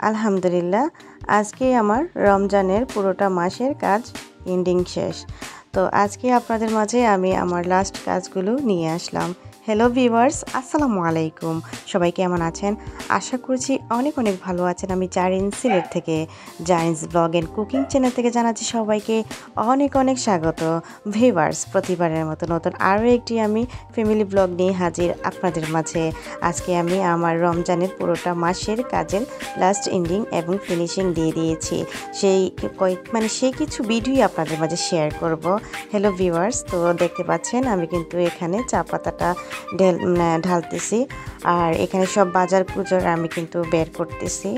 আলহামদুলিল্লাহ, আজকে আমার রমজানের পুরোটা মাসের কাজ এন্ডিং শেষ। তো আজকে আপনাদের মাঝে আমি আমার লাস্ট কাজগুলো নিয়ে আসলাম। হ্যালো ভিউয়ার্স, আসসালামু আলাইকুম। সবাই কেমন আছেন? আশা করছি অনেক অনেক ভালো আছেন। আমি জারিন সিলেট থেকে, জারিনস ব্লগ অ্যান্ড কুকিং চ্যানেল থেকে জানাচ্ছি সবাইকে অনেক অনেক স্বাগত। ভিউয়ার্স, প্রতিবারের মতো নতুন আরও একটি আমি ফ্যামিলি ব্লগ নিয়ে হাজির আপনাদের মাঝে। আজকে আমি আমার রমজানের পুরোটা মাসের কাজের লাস্ট এন্ডিং এবং ফিনিশিং দিয়ে দিয়েছি। সেই কিছু ভিডিও আপনাদের মাঝে শেয়ার করব। হ্যালো ভিউয়ার্স, তো দেখতে পাচ্ছেন আমি কিন্তু এখানে চা পাতাটা ঢালতেছি, আর এখানে সব বাজার কুজার আমি কিন্তু বের করতেছি।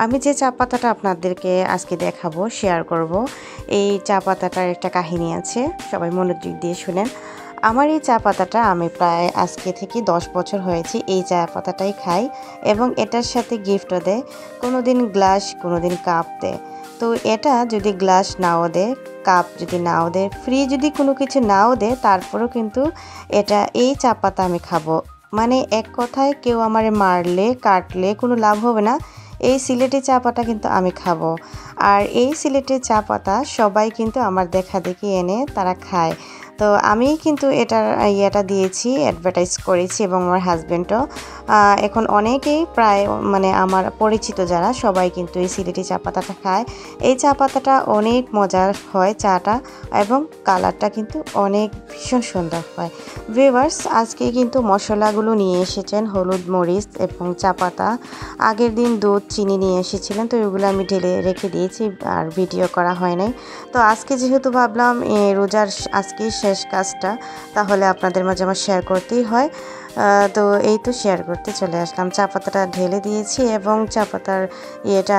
আমি যে চা পাতাটা আপনাদেরকে আজকে দেখাবো, শেয়ার করব, এই চা পাতাটার একটা কাহিনী আছে, সবাই মনোযোগ দিয়ে শুনেন। আমার এই চা পাতাটা আমি প্রায় আজকে থেকে 10 বছর হয়েছে এই চা পাতাটাই খাই, এবং এটার সাথে গিফটও দেয়, কোনো দিন গ্লাস, কোনো দিন কাপ দেয়। তো এটা যদি গ্লাস নাও দেয়, কাপ যদি নাও দেয়, ফ্রি যদি কোনো কিছু নাও দেয়, তারপরেও কিন্তু এই চা পাতা আমি খাবো। মানে এক কথায় কেউ আমারে মারলে কাটলে কোনো লাভ হবে না, এই সিলেটি চা পাতা কিন্তু আমি খাবো। আর এই সিলেটের চা পাতা সবাই কিন্তু আমার দেখা দেখি এনে তারা খায়। তো আমি কিন্তু এটা দিয়েছি, অ্যাডভার্টাইজ করেছি, এবং আমার হাজব্যান্ডও। এখন অনেকেই প্রায় আমার পরিচিত যারা সবাই কিন্তু এই সিলেটি চা পাতাটা খায়। এই চা পাতাটা অনেক মজার হয় চাটা, এবং কালারটা কিন্তু অনেক ভীষণ সুন্দর হয়। ভিউয়ার্স, আজকে কিন্তু মশলাগুলো নিয়ে এসেছেন হলুদ, মরিচ এবং চা পাতা। আগের দিন দুধ, চিনি নিয়ে এসেছিলেন, তো এগুলো আমি ঢেলে রেখে দিয়েছি, আর ভিডিও করা হয় নাই। তো আজকে যেহেতু ভাবলাম রোজার আজকেই শেষ কাজটা, তাহলে আপনাদের মাঝে আমার শেয়ার করতেই হয়। তো এই তো শেয়ার করতে চলে আসলাম। চা পাতাটা ঢেলে দিয়েছি, এবং চা পাতার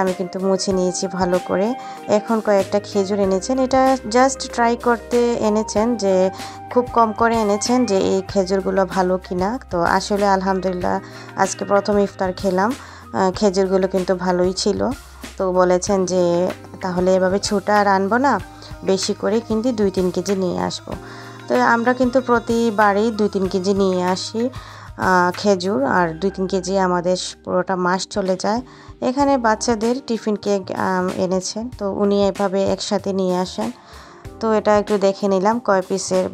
আমি কিন্তু মুছে নিয়েছি ভালো করে। এখন কয়েকটা খেজুর এনেছেন, এটা জাস্ট ট্রাই করতে এনেছেন, যে খুব কম করে এনেছেন যে এই খেজুরগুলো ভালো কিনা। তো আসলে আলহামদুলিল্লাহ, আজকে প্রথম ইফতার খেলাম, খেজুরগুলো কিন্তু ভালোই ছিল। তো বলেছেন যে তাহলে এভাবে ছোটা আর আনবো না, বেশি করে কিন্তু 2-3 কেজি নিয়ে আসবো। তো আমরা কিন্তু প্রতিবারই 2-3 কেজি নিয়ে আসি খেজুর, আর 2-3 কেজি আমাদের পুরোটা মাস চলে যায়। এখানে বাচ্চাদের টিফিন কেক এনেছেন, তো উনি এভাবে একসাথে নিয়ে আসেন। তো এটা একটু দেখে নিলাম কয় পিসের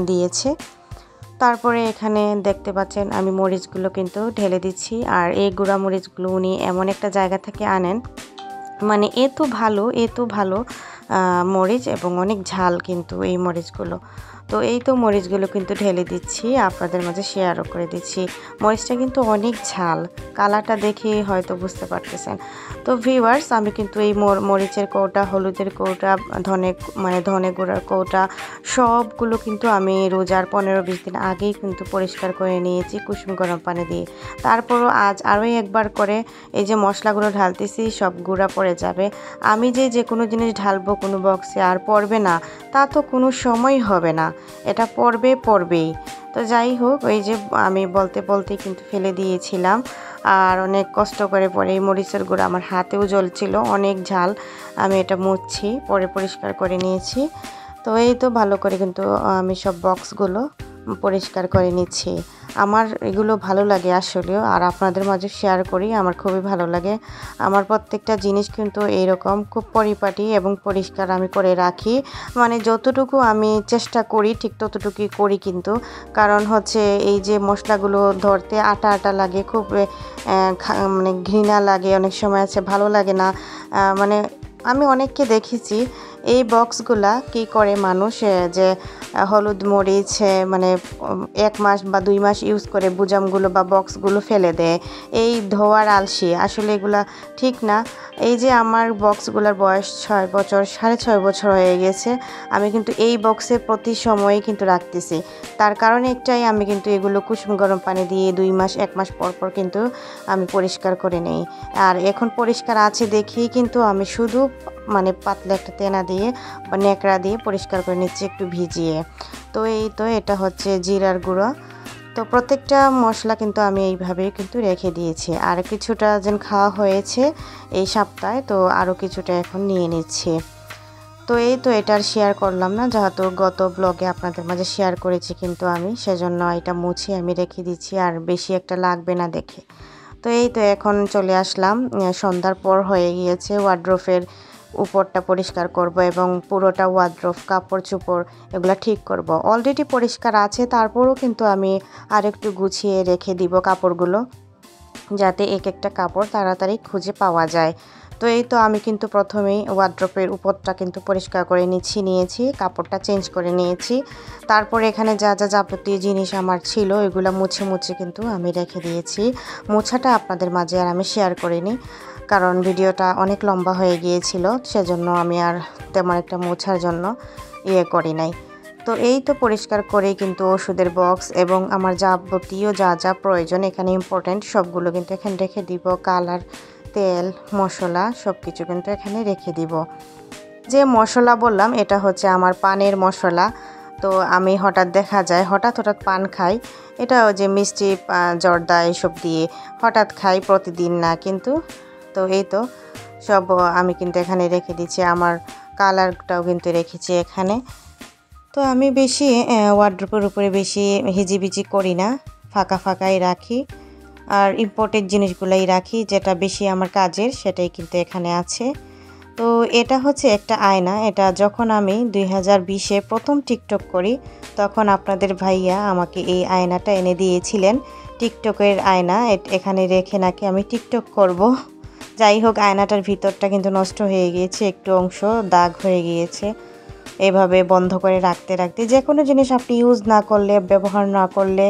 দিয়েছে। তারপরে এখানে দেখতে পাচ্ছেন আমি মরিচগুলো কিন্তু ঢেলে দিচ্ছি, আর এই গুঁড়া মরিচগুলো উনি এমন একটা জায়গা থেকে আনেন, মানে এত ভালো মরিচ, এবং অনেক ঝাল কিন্তু এই মরিচগুলো। তো এই তো মরিচগুলো কিন্তু ঢেলে দিচ্ছি, আপনাদের মাঝে শেয়ারও করে দিচ্ছি। মরিচটা কিন্তু অনেক ঝাল, কালারটা দেখে হয়তো বুঝতে পারতেছেন। তো ভিউয়ার্স, আমি কিন্তু এই মরিচের কৌটা, হলুদের কৌটা, ধনে গুঁড়ার কৌটা, সবগুলো কিন্তু আমি রোজার 15-20 দিন আগেই কিন্তু পরিষ্কার করে নিয়েছি কুসুম গরম পানি দিয়ে। তারপরও আজ আরও একবার করে এই যে মশলাগুলো ঢালতেছি, সব গুঁড়া পড়ে যাবে। আমি যে কোনো জিনিস ঢালবো কোনো বক্সে, আর পড়বে না তা তো কোনো সময় হবে না, এটা পড়বেই। তো যাই হোক, ওই যে আমি বলতে বলতে কিন্তু ফেলে দিয়েছিলাম, আর অনেক কষ্ট করে পরে এই মরিচের গুঁড়া আমার হাতেও জ্বলছিল, অনেক ঝাল। আমি এটা মুছছি, পরে পরিষ্কার করে নিয়েছি। তো এই তো ভালো করে কিন্তু আমি সব বক্সগুলো পরিষ্কার করে নিচ্ছি। আমার এগুলো ভালো লাগে আসলেও, আর আপনাদের মাঝে শেয়ার করি, আমার খুবই ভালো লাগে। আমার প্রত্যেকটা জিনিস কিন্তু এইরকম খুব পরিপাটি এবং পরিষ্কার আমি করে রাখি। মানে যতটুকু আমি চেষ্টা করি ঠিক ততটুকুই করি কিন্তু, কারণ হচ্ছে এই যে মশলাগুলো ধরতে আটা আটা লাগে, খুব ঘৃণা লাগে, অনেক সময় আছে ভালো লাগে না। মানে আমি অনেককে দেখেছি এই বক্সগুলা কি করে মানুষ, যে হলুদ মরিচ 1 মাস বা 2 মাস ইউজ করে বুজামগুলো বা বক্সগুলো ফেলে দেয়, এই ধোয়ার আলসি। আসলে এগুলা ঠিক না। এই যে আমার বক্সগুলোর বয়স 6 বছর, 6.5 বছর হয়ে গেছে, আমি কিন্তু এই বক্সে প্রতি সময়ে কিন্তু রাখতেছি। তার কারণ একটাই, আমি কিন্তু এগুলো কুসুম গরম পানি দিয়ে 2 মাস 1 মাস পর পর কিন্তু আমি পরিষ্কার করে নেই। আর এখন পরিষ্কার আছে দেখেই কিন্তু আমি শুধু পাতলা একটা তেনা দিয়ে বা ন্যাকড়া দিয়ে পরিষ্কার করে নিচ্ছি একটু ভিজিয়ে। তো এই তো এটা হচ্ছে জিরার গুঁড়ো। তো প্রত্যেকটা মশলা কিন্তু আমি এইভাবেই কিন্তু রেখে দিয়েছি, আর কিছুটা যেন খাওয়া হয়েছে এই সপ্তাহে, তো আরও কিছুটা এখন নিয়ে নিচ্ছি। তো এই তো এটা আর শেয়ার করলাম না, যেহেতু গত ব্লগে আপনাদের মাঝে শেয়ার করেছি কিন্তু আমি, সেজন্য এটা মুছে আমি রেখে দিচ্ছি, আর বেশি একটা লাগবে না দেখে। তো এই তো এখন চলে আসলাম, সন্ধ্যার পর হয়ে গিয়েছে। ওয়ার্ড্রোফের উপরটা পরিষ্কার করব এবং পুরোটা ওয়ার্ড্রোফ কাপড় চোপড় এগুলো ঠিক করব। অলরেডি পরিষ্কার আছে, তারপরও কিন্তু আমি আরেকটু গুছিয়ে রেখে দিব কাপড়গুলো, যাতে এক একটা কাপড় তাড়াতাড়ি খুঁজে পাওয়া যায়। তো এই তো আমি কিন্তু প্রথমেই ওয়ার্ড্রোপের উপরটা কিন্তু পরিষ্কার করে নিয়েছি, কাপড়টা চেঞ্জ করে নিয়েছি। তারপরে এখানে যা যা যাবতীয় জিনিস আমার ছিল এগুলো মুছে কিন্তু আমি রেখে দিয়েছি। মোছাটা আপনাদের মাঝে আর আমি শেয়ার করিনি, কারণ ভিডিওটা অনেক লম্বা হয়ে গিয়েছিল, সেজন্য আমি আর তেমন একটা মোছার জন্য করি নাই। তো এই তো পরিষ্কার করে কিন্তু ওষুধের বক্স এবং আমার যাবতীয় যা যা প্রয়োজন এখানে ইম্পর্টেন্ট সবগুলো কিন্তু এখানে রেখে দিব। কালার, তেল, মশলা সব কিছু কিন্তু এখানে রেখে দিব। যে মশলা বললাম এটা হচ্ছে আমার পানের মশলা। তো আমি হঠাৎ পান খাই, এটাও যে মিষ্টি জর্দা এসব দিয়ে হঠাৎ খাই, প্রতিদিন না কিন্তু। তো এই তো সব আমি কিন্তু এখানে রেখে দিচ্ছি। আমার কালারটাও কিন্তু রেখেছি এখানে। তো আমি বেশি ওয়ার্ড্রোপের উপরে বেশি হিজিবিজি করি না, ফাঁকাই রাখি। আর ইম্পর্টেন্ট জিনিসগুলোই রাখি, যেটা বেশি আমার কাজের সেটাই কিন্তু এখানে আছে। তো এটা হচ্ছে একটা আয়না। এটা যখন আমি 2020-এ প্রথম টিকটক করি তখন আপনাদের ভাইয়া আমাকে এই আয়নাটা এনে দিয়েছিলেন। টিকটকের আয়না, এখানে রেখে নাকি আমি টিকটক করব। যাই হোক, আয়নাটার ভিতরটা কিন্তু নষ্ট হয়ে গিয়েছে, একটু অংশ দাগ হয়ে গিয়েছে। এভাবে বন্ধ করে রাখতে যে কোনো জিনিস আপনি ইউজ না করলে, ব্যবহার না করলে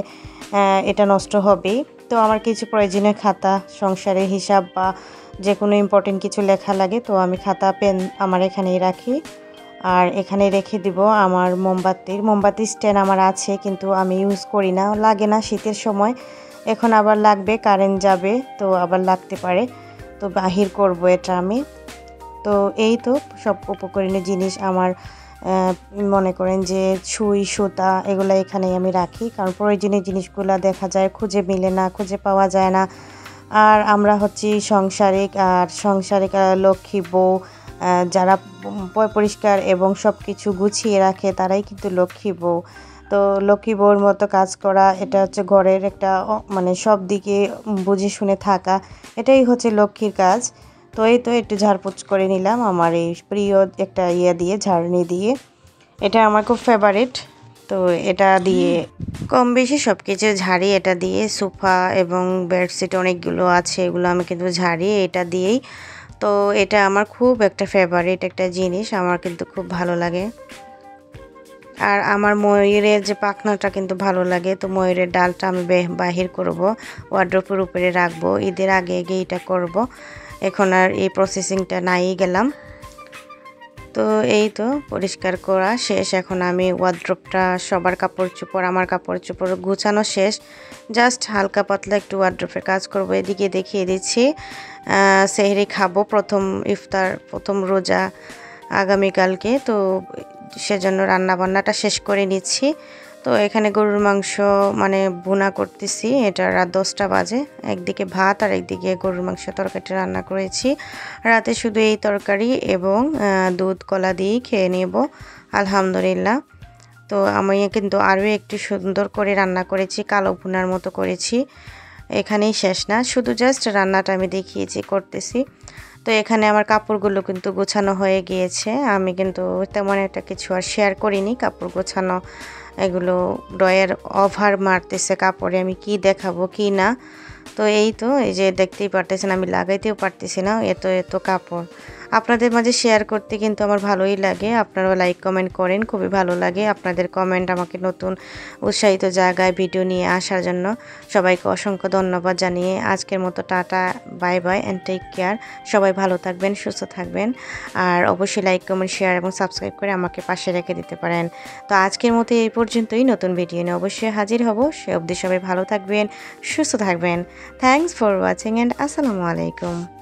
এটা নষ্ট হবেই। তো আমার কিছু প্রয়োজনীয় খাতা, সংসারের হিসাব বা যে কোনো ইম্পর্টেন্ট কিছু লেখা লাগে, তো আমি খাতা পেন আমার এখানেই রাখি। আর এখানে রেখে দিব আমার মোমবাতি স্ট্যান্ড আমার আছে, কিন্তু আমি ইউজ করি না, লাগে না শীতের সময়। এখন আবার লাগবে, কারেন্ট যাবে তো আবার লাগতে পারে, তো বাহির করব এটা আমি। তো এই তো সব উপকরণীয় জিনিস আমার, মনে করেন যে সুই সুতা এগুলো এখানেই আমি রাখি, কারণ প্রয়োজনীয় জিনিসগুলো দেখা যায় খুঁজে পাওয়া যায় না। আর আমরা হচ্ছি সংসারিক লক্ষ্মী বউ, যারা পরিষ্কার এবং সব কিছু গুছিয়ে রাখে তারাই কিন্তু লক্ষ্মী বউ। তো লক্ষ্মী বউর মতো কাজ করা, এটা হচ্ছে ঘরের একটা মানে সব দিকে বুঝে শুনে থাকা, এটাই হচ্ছে লক্ষ্মীর কাজ। তো এই তো একটু ঝাড়পোছ করে নিলাম আমার এই প্রিয় একটা দিয়ে, ঝাড়নি দিয়ে। এটা আমার খুব ফেভারিট। তো এটা দিয়ে কম বেশি সব কিছু ঝাড়ি, এটা দিয়ে সোফা এবং বেডশিট অনেকগুলো আছে, এগুলো আমি কিন্তু ঝাড়ি এটা দিয়েই। তো এটা আমার খুব একটা ফেভারিট একটা জিনিস, আমার কিন্তু খুব ভালো লাগে। আর আমার ময়ূরের যে পাখনাটা কিন্তু ভালো লাগে, তো ময়ূরের ডালটা আমি বাহির করব, ওয়ার্ড্রোপের উপরে রাখবো। ঈদের আগে এটা করব। এখন আর এই প্রসেসিংটা নাই গেলাম। তো এই তো পরিষ্কার করা শেষ। এখন আমি ওয়ার্ড্রোপটা সবার কাপড় চোপড়, আমার কাপড় চোপড় গুছানো শেষ। জাস্ট হালকা পাতলা একটু ওয়ার্ড্রোপের কাজ করব। এদিকে দেখিয়ে দিচ্ছি সেহরি খাবো, প্রথম রোজা আগামীকালকে, তো সেজন্য রান্নাবান্নাটা শেষ করে নিচ্ছি। তো এখানে গরুর মাংস মানে ভুনা করতেছি, এটা রাত 10টা বাজে। একদিকে ভাত আর একদিকে গরুর মাংস তরকারিটা রান্না করেছি। রাতে শুধু এই তরকারি এবং দুধ কলা দিয়েই খেয়ে নেব আলহামদুলিল্লাহ। তো আমি কিন্তু আরও একটু সুন্দর করে রান্না করেছি, কালো ভুনার মতো করেছি। এখানেই শেষ না, শুধু জাস্ট রান্নাটা আমি দেখিয়েছি করতেছি। তো এখানে আমার কাপড়গুলো কিন্তু গোছানো হয়ে গিয়েছে। আমি কিন্তু তেমন একটা কিছু আর শেয়ার করিনি, কাপড় গোছানো এগুলো ড্রয়ার ওভার মারতেছে কাপড়ে, আমি কি দেখাবো কি না। তো এই তো এই যে দেখতেই পারতেছেন, আমি লাগাইতেও পারতেছি না, এত কাপড়। আপনাদের মাঝে শেয়ার করতে কিন্তু আমার ভালোই লাগে, আপনারাও লাইক কমেন্ট করেন, খুবই ভালো লাগে আপনাদের কমেন্ট, আমাকে নতুন উৎসাহিত জায়গায় ভিডিও নিয়ে আসার জন্য। সবাইকে অসংখ্য ধন্যবাদ জানিয়ে আজকের মতো tata, bye bye and take care. সবাই ভালো থাকবেন, সুস্থ থাকবেন। আর অবশ্যই লাইক কমেন্ট শেয়ার এবং সাবস্ক্রাইব করে আমাকে পাশে রেখে দিতে পারেন। তো আজকের মতো এই পর্যন্তই, নতুন ভিডিও নিয়ে অবশ্যই হাজির হব। সে অবধি সবাই ভালো থাকবেন, সুস্থ থাকবেন। থ্যাংকস ফর ওয়াচিং অ্যান্ড আসসালামু আলাইকুম।